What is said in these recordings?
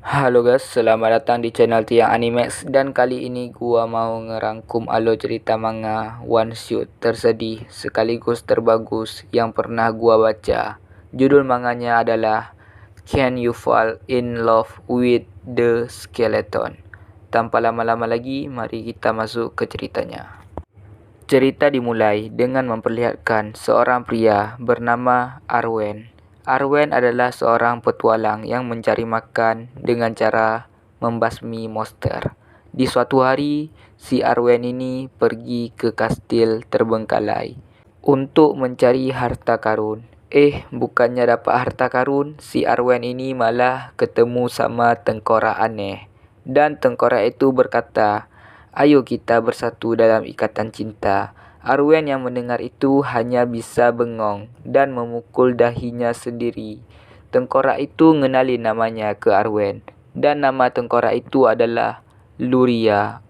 Halo guys, selamat datang di channel Tiang Animax, dan kali ini gua mau ngerangkum alur cerita manga one shot tersedih sekaligus terbagus yang pernah gua baca. Judul manganya adalah Can You Fall in Love with the Skeleton. Tanpa lama-lama lagi, mari kita masuk ke ceritanya. Cerita dimulai dengan memperlihatkan seorang pria bernama Arwen. Arwen adalah seorang petualang yang mencari makan dengan cara membasmi monster. Di suatu hari, si Arwen ini pergi ke kastil terbengkalai untuk mencari harta karun. Bukannya dapat harta karun, si Arwen ini malah ketemu sama tengkorak aneh. Dan tengkorak itu berkata, "Ayo kita bersatu dalam ikatan cinta." Arwen yang mendengar itu hanya bisa bengong dan memukul dahinya sendiri. Tengkorak itu ngenalin namanya ke Arwen, dan nama tengkorak itu adalah Luria.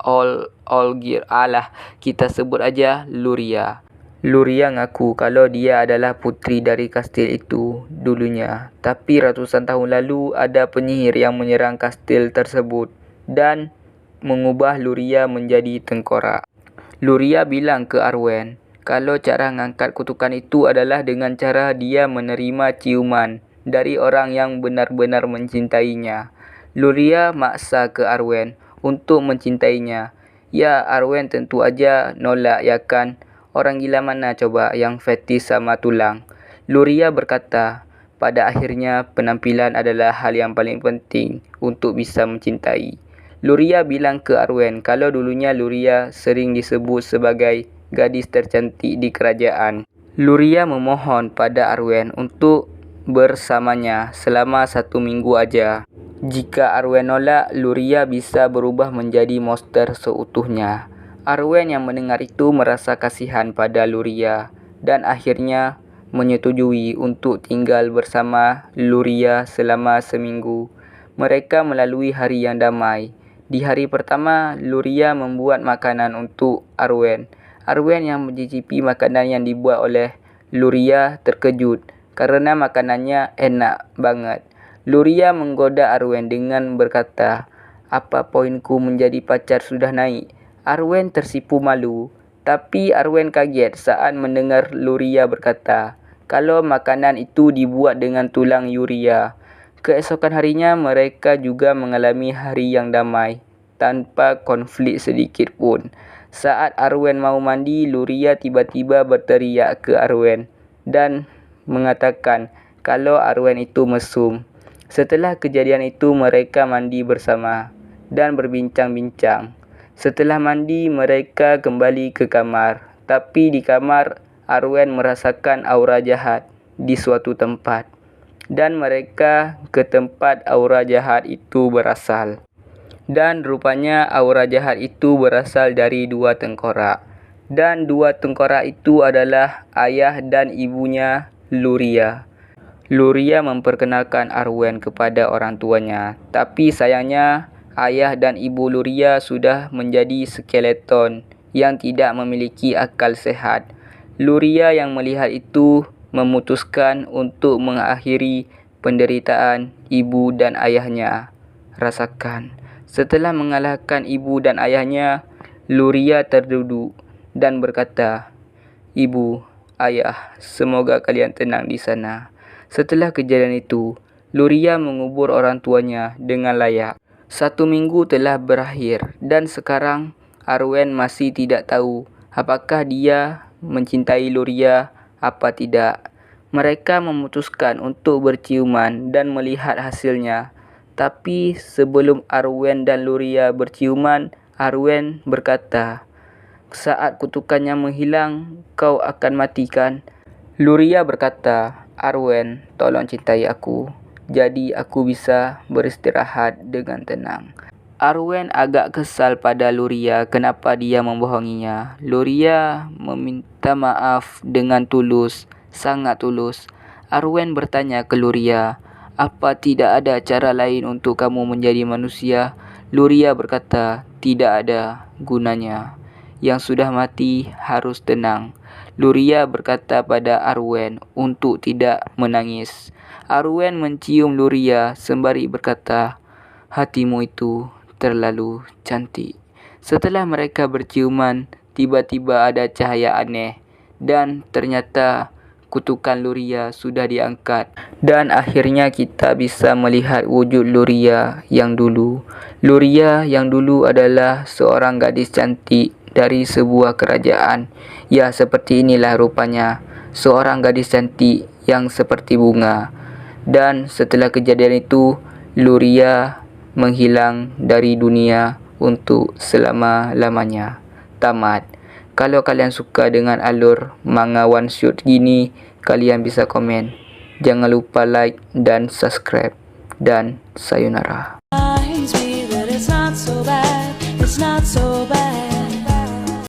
Kita sebut aja Luria. Luria ngaku kalau dia adalah putri dari kastil itu dulunya. Tapi ratusan tahun lalu ada penyihir yang menyerang kastil tersebut dan mengubah Luria menjadi tengkorak. Luria bilang ke Arwen kalau cara ngangkat kutukan itu adalah dengan cara dia menerima ciuman dari orang yang benar-benar mencintainya. Luria maksa ke Arwen untuk mencintainya. Ya, Arwen tentu aja nolak, ya kan? Orang gila mana coba yang fetis sama tulang? Luria berkata, pada akhirnya penampilan adalah hal yang paling penting untuk bisa mencintai. Luria bilang ke Arwen kalau dulunya Luria sering disebut sebagai gadis tercantik di kerajaan. Luria memohon pada Arwen untuk bersamanya selama 1 minggu aja. Jika Arwen nolak, Luria bisa berubah menjadi monster seutuhnya. Arwen yang mendengar itu merasa kasihan pada Luria dan akhirnya menyetujui untuk tinggal bersama Luria selama 1 minggu. Mereka melalui hari yang damai. Di hari pertama, Luria membuat makanan untuk Arwen. Arwen yang mencicipi makanan yang dibuat oleh Luria terkejut karena makanannya enak banget. Luria menggoda Arwen dengan berkata, "Apa poinku menjadi pacar sudah naik?" Arwen tersipu malu, tapi Arwen kaget saat mendengar Luria berkata kalau makanan itu dibuat dengan tulang Yuria. Keesokan harinya mereka juga mengalami hari yang damai tanpa konflik sedikit pun. Saat Arwen mau mandi, Luria tiba-tiba berteriak ke Arwen dan mengatakan kalau Arwen itu mesum. Setelah kejadian itu mereka mandi bersama dan berbincang-bincang. Setelah mandi mereka kembali ke kamar, tapi di kamar Arwen merasakan aura jahat di suatu tempat. Dan mereka ke tempat aura jahat itu berasal. Dan rupanya aura jahat itu berasal dari 2 tengkorak. Dan 2 tengkorak itu adalah ayah dan ibunya Luria. Luria memperkenalkan Arwen kepada orang tuanya, tapi sayangnya ayah dan ibu Luria sudah menjadi skeleton yang tidak memiliki akal sehat. Luria yang melihat itu memutuskan untuk mengakhiri penderitaan ibu dan ayahnya. Rasakan. Setelah mengalahkan ibu dan ayahnya, Luria terduduk dan berkata, "Ibu, ayah, semoga kalian tenang di sana." Setelah kejadian itu, Luria mengubur orang tuanya dengan layak. 1 minggu telah berakhir dan sekarang Arwen masih tidak tahu apakah dia mencintai Luria apa tidak. Mereka memutuskan untuk berciuman dan melihat hasilnya. Tapi sebelum Arwen dan Luria berciuman, Arwen berkata, "Saat kutukannya menghilang, kau akan mati kan?" Luria berkata, "Arwen, tolong cintai aku, jadi aku bisa beristirahat dengan tenang." Arwen agak kesal pada Luria kenapa dia membohonginya. Luria meminta maaf dengan tulus, sangat tulus. Arwen bertanya ke Luria, "Apa tidak ada cara lain untuk kamu menjadi manusia?" Luria berkata, "Tidak ada gunanya. Yang sudah mati harus tenang." Luria berkata pada Arwen untuk tidak menangis. Arwen mencium Luria sembari berkata, Hatimu itu terlalu cantik. Setelah mereka berciuman, tiba-tiba ada cahaya aneh dan ternyata kutukan Luria sudah diangkat. Dan akhirnya kita bisa melihat wujud Luria yang dulu. Luria yang dulu adalah seorang gadis cantik dari sebuah kerajaan. Ya, seperti inilah rupanya, seorang gadis cantik yang seperti bunga. Dan setelah kejadian itu, Luria menghilang dari dunia untuk selama-lamanya. Tamat. Kalau kalian suka dengan alur manga one shot gini, kalian bisa komen. Jangan lupa like dan subscribe. Dan sayonara. Reminds me that it's not so bad, it's not so